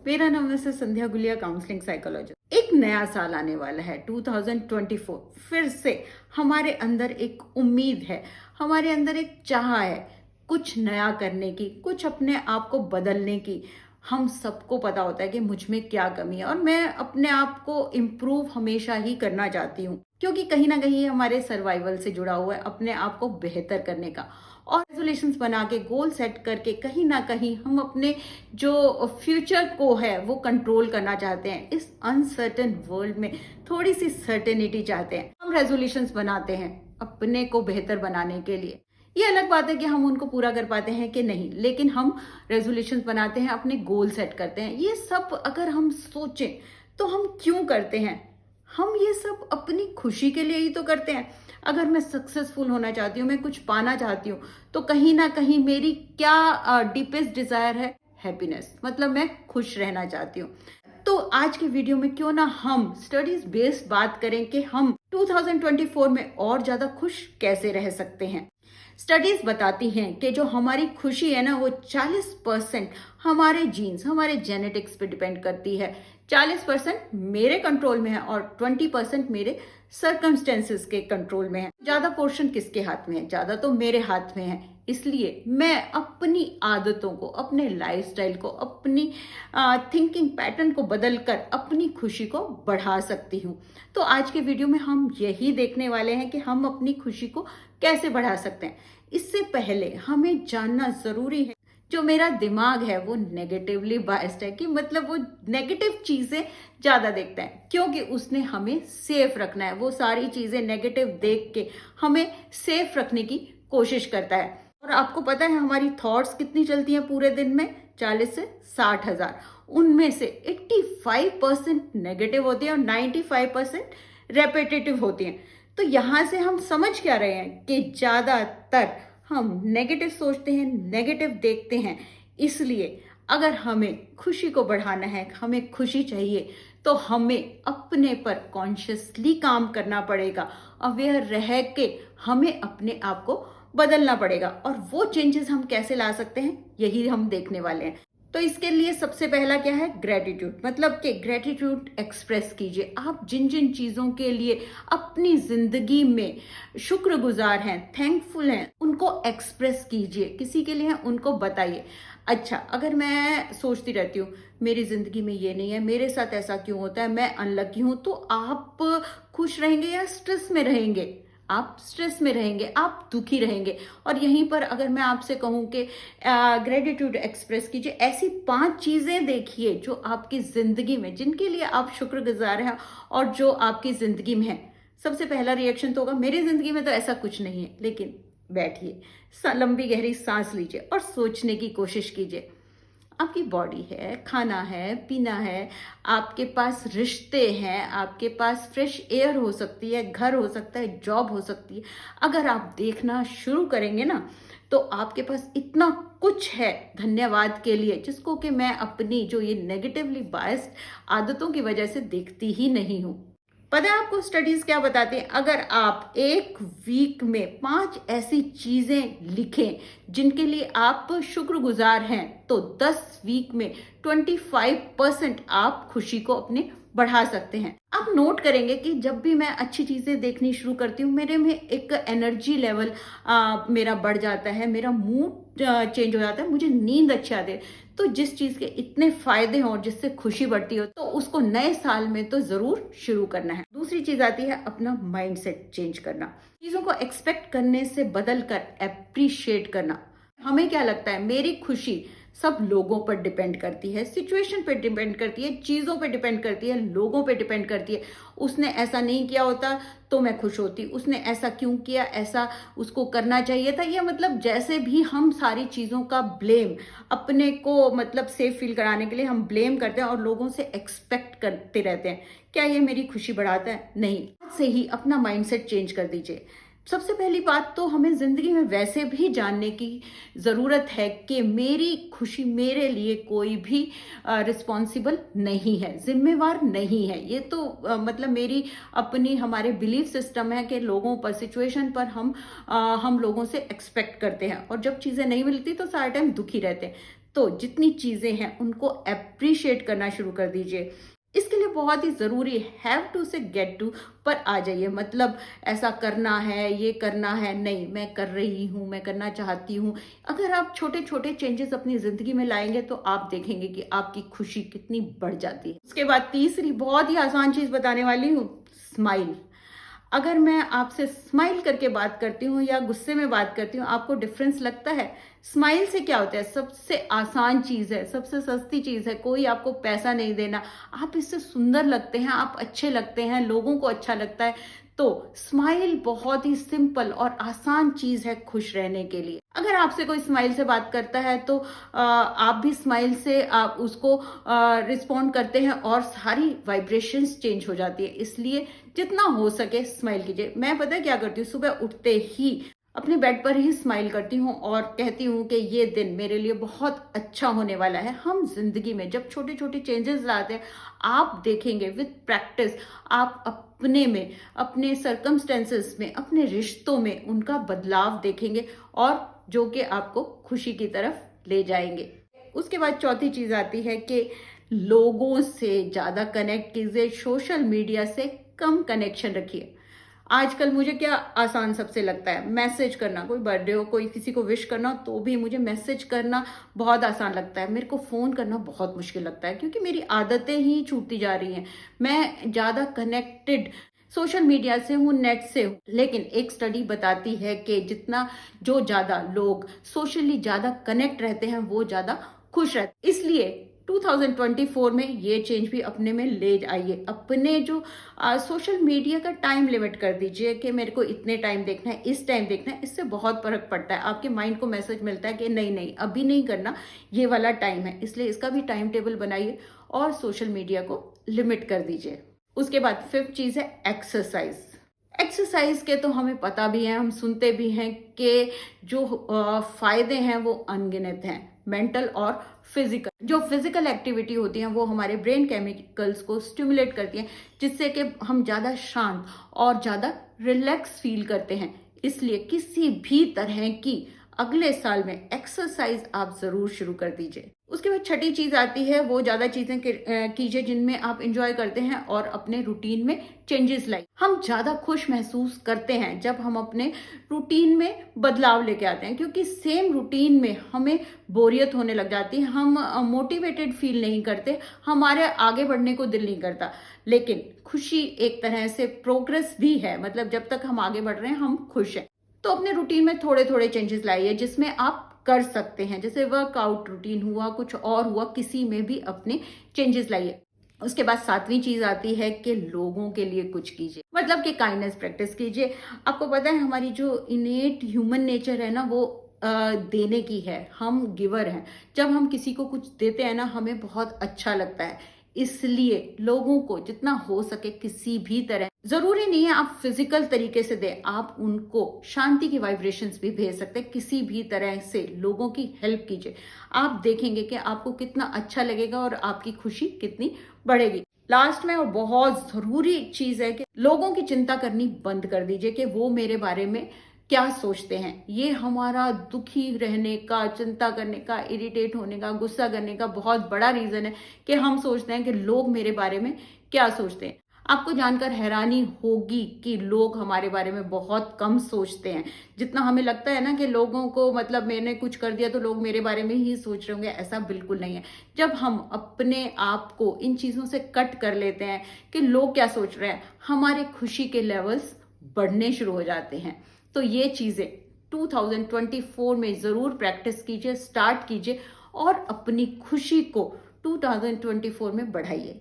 मेरा नाम है संध्या गुलिया, काउंसलिंग साइकोलॉजिस्ट। एक नया साल आने वाला है 2024। फिर से हमारे अंदर एक उम्मीद है, हमारे अंदर एक चाह है कुछ नया करने की, कुछ अपने आप को बदलने की। हम सबको पता होता है कि मुझ में क्या कमी है और मैं अपने आप को इम्प्रूव हमेशा ही करना चाहती हूँ, क्योंकि कहीं ना कहीं हमारे सर्वाइवल से जुड़ा हुआ है अपने आप को बेहतर करने का। और रेजोल्यूशंस बना के, गोल सेट करके कहीं ना कहीं हम अपने जो फ्यूचर को है वो कंट्रोल करना चाहते हैं। इस अनसर्टेन वर्ल्ड में थोड़ी सी सर्टेनिटी चाहते हैं। हम रेजोल्यूशंस बनाते हैं अपने को बेहतर बनाने के लिए। ये अलग बात है कि हम उनको पूरा कर पाते हैं कि नहीं, लेकिन हम रेजोल्यूशंस बनाते हैं, अपने गोल सेट करते हैं। ये सब अगर हम सोचें तो हम क्यों करते हैं? हम ये सब अपनी खुशी के लिए ही तो करते हैं। अगर मैं सक्सेसफुल होना चाहती हूँ, मैं कुछ पाना चाहती हूँ, तो कहीं ना कहीं मेरी क्या डीपेस्ट डिजायर है? हैप्पीनेस। मतलब मैं खुश रहना चाहती हूँ। तो आज के वीडियो में क्यों ना हम स्टडीज बेस्ड बात करें कि हम 2024 में और ज्यादा खुश कैसे रह सकते हैं। स्टडीज बताती हैं कि जो हमारी खुशी है ना, वो 40% हमारे जीन्स, हमारे जेनेटिक्स पे डिपेंड करती है। 40% मेरे कंट्रोल में है और 20% मेरे सर्कमस्टेंसेस के कंट्रोल में है। ज्यादा पोर्शन किसके हाथ में है? ज्यादा तो मेरे हाथ में है। इसलिए मैं अपनी आदतों को, अपने लाइफस्टाइल को, अपनी थिंकिंग पैटर्न को बदलकर अपनी खुशी को बढ़ा सकती हूँ। तो आज के वीडियो में हम यही देखने वाले हैं कि हम अपनी खुशी को कैसे बढ़ा सकते हैं। इससे पहले हमें जानना जरूरी है, जो मेरा दिमाग है वो नेगेटिवली बायस्ड है, कि मतलब वो नेगेटिव चीजें ज्यादा देखता है, क्योंकि उसने हमें सेफ रखना है। वो सारी चीजें नेगेटिव देख के हमें सेफ रखने की कोशिश करता है। और आपको पता है हमारी थॉट्स कितनी चलती हैं पूरे दिन में? 40 से 60 हजार। उनमें से 85% नेगेटिव होती है और 95% रेपिटेटिव होती हैं। तो यहां से हम समझ क्या रहे हैं कि ज्यादातर हम नेगेटिव सोचते हैं, नेगेटिव देखते हैं। इसलिए अगर हमें खुशी को बढ़ाना है, हमें खुशी चाहिए, तो हमें अपने पर कॉन्शियसली काम करना पड़ेगा। अवेयर रह के हमें अपने आप को बदलना पड़ेगा। और वो चेंजेस हम कैसे ला सकते हैं, यही हम देखने वाले हैं। तो इसके लिए सबसे पहला क्या है? ग्रेटिट्यूड। मतलब कि ग्रेटिट्यूड एक्सप्रेस कीजिए। आप जिन जिन चीजों के लिए अपनी जिंदगी में शुक्रगुजार हैं, थैंकफुल हैं, उनको एक्सप्रेस कीजिए। किसी के लिए हैं, उनको बताइए। अच्छा, अगर मैं सोचती रहती हूँ मेरी जिंदगी में ये नहीं है, मेरे साथ ऐसा क्यों होता है, मैं अनलकी हूं, तो आप खुश रहेंगे या स्ट्रेस में रहेंगे? आप स्ट्रेस में रहेंगे, आप दुखी रहेंगे। और यहीं पर अगर मैं आपसे कहूं कि ग्रेटिट्यूड एक्सप्रेस कीजिए, ऐसी 5 चीजें देखिए जो आपकी जिंदगी में, जिनके लिए आप शुक्रगुजार हैं और जो आपकी जिंदगी में है। सबसे पहला रिएक्शन तो होगा मेरी जिंदगी में तो ऐसा कुछ नहीं है। लेकिन बैठिए, लंबी गहरी सांस लीजिए और सोचने की कोशिश कीजिए। आपकी बॉडी है, खाना है, पीना है, आपके पास रिश्ते हैं, आपके पास फ्रेश एयर हो सकती है, घर हो सकता है, जॉब हो सकती है। अगर आप देखना शुरू करेंगे ना, तो आपके पास इतना कुछ है धन्यवाद के लिए, जिसको कि मैं अपनी जो ये नेगेटिवली बायस्ड आदतों की वजह से देखती ही नहीं हूँ। पता है आपको स्टडीज क्या बताती हैं? अगर आप एक वीक में 5 ऐसी चीजें लिखें जिनके लिए आप शुक्रगुजार हैं, तो 10 वीक में 25% आप खुशी को अपने बढ़ा सकते हैं। आप नोट करेंगे कि जब भी मैं अच्छी चीजें देखनी शुरू करती हूँ, मेरे में एक एनर्जी लेवल मेरा बढ़ जाता है, मेरा मूड चेंज हो जाता है, मुझे नींद अच्छी आती है। तो जिस चीज के इतने फायदे हों और जिससे खुशी बढ़ती हो, तो उसको नए साल में तो जरूर शुरू करना है। दूसरी चीज आती है अपना माइंडसेट चेंज करना। चीजों को एक्सपेक्ट करने से बदल कर अप्रिशिएट करना। हमें क्या लगता है, मेरी खुशी सब लोगों पर डिपेंड करती है, सिचुएशन पे डिपेंड करती है, चीजों पे डिपेंड करती है, लोगों पे डिपेंड करती है। उसने ऐसा नहीं किया होता तो मैं खुश होती, उसने ऐसा क्यों किया, ऐसा उसको करना चाहिए था। ये मतलब जैसे भी हम सारी चीजों का ब्लेम अपने को मतलब सेफ फील कराने के लिए हम ब्लेम करते हैं और लोगों से एक्सपेक्ट करते रहते हैं। क्या ये मेरी खुशी बढ़ाता है? नहीं। आज से ही अपना माइंडसेट चेंज कर दीजिए। सबसे पहली बात तो हमें जिंदगी में वैसे भी जानने की जरूरत है कि मेरी खुशी मेरे लिए कोई भी रिस्पॉन्सिबल नहीं है, जिम्मेवार नहीं है। ये तो मतलब मेरी अपनी हमारे बिलीफ सिस्टम है कि लोगों पर, सिचुएशन पर हम लोगों से एक्सपेक्ट करते हैं और जब चीजें नहीं मिलती तो सारा टाइम दुखी रहते हैं। तो जितनी चीजें हैं उनको अप्रिशिएट करना शुरू कर दीजिए। इसके लिए बहुत ही जरूरी हैव टू से गेट टू पर आ जाइए। मतलब ऐसा करना है, ये करना है, नहीं मैं कर रही हूँ, मैं करना चाहती हूँ। अगर आप छोटे छोटे चेंजेस अपनी जिंदगी में लाएंगे तो आप देखेंगे कि आपकी खुशी कितनी बढ़ जाती है। उसके बाद तीसरी बहुत ही आसान चीज बताने वाली हूँ, स्माइल। अगर मैं आपसे स्माइल करके बात करती हूँ या गुस्से में बात करती हूँ, आपको डिफरेंस लगता है? स्माइल से क्या होता है? सबसे आसान चीज है, सबसे सस्ती चीज है, कोई आपको पैसा नहीं देना, आप इससे सुंदर लगते हैं, आप अच्छे लगते हैं, लोगों को अच्छा लगता है। तो स्माइल बहुत ही सिंपल और आसान चीज है खुश रहने के लिए। अगर आपसे कोई स्माइल से बात करता है तो आप भी स्माइल से आप उसको रिस्पॉन्ड करते हैं और सारी वाइब्रेशंस चेंज हो जाती है। इसलिए जितना हो सके स्माइल कीजिए। मैं पता है क्या करती हूँ, सुबह उठते ही अपने बेड पर ही स्माइल करती हूँ और कहती हूँ कि ये दिन मेरे लिए बहुत अच्छा होने वाला है। हम जिंदगी में जब छोटे छोटे चेंजेस लाते हैं, आप देखेंगे विद प्रैक्टिस आप अपने में, अपने सर्कमस्टेंसेस में, अपने रिश्तों में उनका बदलाव देखेंगे और जो कि आपको खुशी की तरफ ले जाएंगे। उसके बाद चौथी चीज आती है कि लोगों से ज्यादा कनेक्ट कीजिए, सोशल मीडिया से कम कनेक्शन रखिए। आजकल मुझे क्या आसान सबसे लगता है, मैसेज करना। कोई बर्थडे हो, कोई किसी को विश करना हो तो भी मुझे मैसेज करना बहुत आसान लगता है। मेरे को फोन करना बहुत मुश्किल लगता है क्योंकि मेरी आदतें ही छूटती जा रही हैं। मैं ज्यादा कनेक्टेड सोशल मीडिया से हूँ, नेट से हूँ। लेकिन एक स्टडी बताती है कि जो ज्यादा लोग सोशली ज्यादा कनेक्ट रहते हैं वो ज्यादा खुश रहते। इसलिए 2024 में ये चेंज भी अपने में ले आइए। अपने जो सोशल मीडिया का टाइम लिमिट कर दीजिए कि मेरे को इतने टाइम देखना है, इस टाइम देखना है। इससे बहुत फर्क पड़ता है, आपके माइंड को मैसेज मिलता है कि नहीं नहीं अभी नहीं करना, ये वाला टाइम है। इसलिए इसका भी टाइम टेबल बनाइए और सोशल मीडिया को लिमिट कर दीजिए। उसके बाद फिफ्थ चीज है एक्सरसाइज। एक्सरसाइज के तो हमें पता भी है, हम सुनते भी हैं कि जो फायदे हैं वो अनगिनत हैं। मेंटल और फिजिकल, जो फिजिकल एक्टिविटी होती है वो हमारे ब्रेन केमिकल्स को स्टिमुलेट करती है, जिससे कि हम ज्यादा शांत और ज्यादा रिलैक्स फील करते हैं। इसलिए किसी भी तरह की अगले साल में एक्सरसाइज आप जरूर शुरू कर दीजिए। उसके बाद छठी चीज आती है, वो ज्यादा चीजें कीजिए जिनमें आप इंजॉय करते हैं और अपने रूटीन में चेंजेस लाइए। हम ज्यादा खुश महसूस करते हैं जब हम अपने रूटीन में बदलाव लेके आते हैं, क्योंकि सेम रूटीन में हमें बोरियत होने लग जाती है, हम मोटिवेटेड फील नहीं करते, हमारे आगे बढ़ने को दिल नहीं करता। लेकिन खुशी एक तरह से प्रोग्रेस भी है, मतलब जब तक हम आगे बढ़ रहे हैं हम खुश हैं। तो अपने रूटीन में थोड़े थोड़े चेंजेस लाइए जिसमें आप कर सकते हैं, जैसे वर्कआउट रूटीन हुआ, कुछ और हुआ, किसी में भी अपने चेंजेस लाइए। उसके बाद सातवीं चीज आती है कि लोगों के लिए कुछ कीजिए, मतलब कि काइंडनेस प्रैक्टिस कीजिए। आपको पता है हमारी जो इनेट ह्यूमन नेचर है ना वो देने की है, हम गिवर हैं। जब हम किसी को कुछ देते हैं ना हमें बहुत अच्छा लगता है। इसलिए लोगों को जितना हो सके किसी भी तरह, जरूरी नहीं है आप फिजिकल तरीके से दें, आप उनको शांति की वाइब्रेशंस भी भेज सकते हैं। किसी भी तरह से लोगों की हेल्प कीजिए, आप देखेंगे कि आपको कितना अच्छा लगेगा और आपकी खुशी कितनी बढ़ेगी। लास्ट में और बहुत जरूरी चीज है कि लोगों की चिंता करनी बंद कर दीजिए कि वो मेरे बारे में क्या सोचते हैं। ये हमारा दुखी रहने का, चिंता करने का, इरिटेट होने का, गुस्सा करने का बहुत बड़ा रीजन है कि हम सोचते हैं कि लोग मेरे बारे में क्या सोचते हैं। आपको जानकर हैरानी होगी कि लोग हमारे बारे में बहुत कम सोचते हैं। जितना हमें लगता है ना कि लोगों को, मतलब मैंने कुछ कर दिया तो लोग मेरे बारे में ही सोच रहे होंगे, ऐसा बिल्कुल नहीं है। जब हम अपने आप को इन चीजों से कट कर लेते हैं कि लोग क्या सोच रहे हैं, हमारे खुशी के लेवल्स बढ़ने शुरू हो जाते हैं। तो ये चीजें 2024 में जरूर प्रैक्टिस कीजिए, स्टार्ट कीजिए और अपनी खुशी को 2024 में बढ़ाइए।